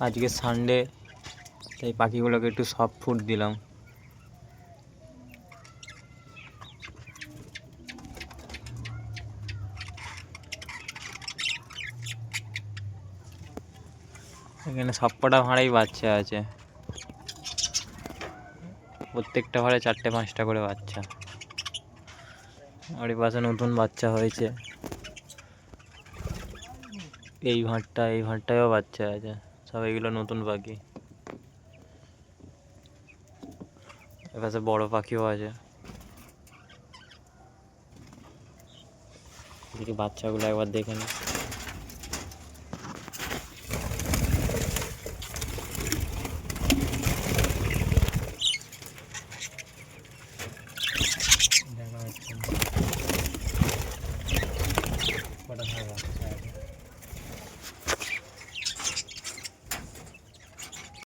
আজকে সানডে, তাই পাখিগুলোকে একটু সফট ফুড দিলাম। এখানে সবকটা ভাঁড়েই বাচ্চা আছে, প্রত্যেকটা ভাঁড়ে 4-5টা করে বাচ্চা। আর এই পাশে নতুন বাচ্চা হয়েছে, এই ভাঁড়টায়ও বাচ্চা আছে। সব এগুলো নতুন পাখি। এপাশে বড় পাখিও আছে। এদিকে বাচ্চাগুলো একবার দেখে নি। দেখা যাচ্ছে কটা বাচ্চা আছে।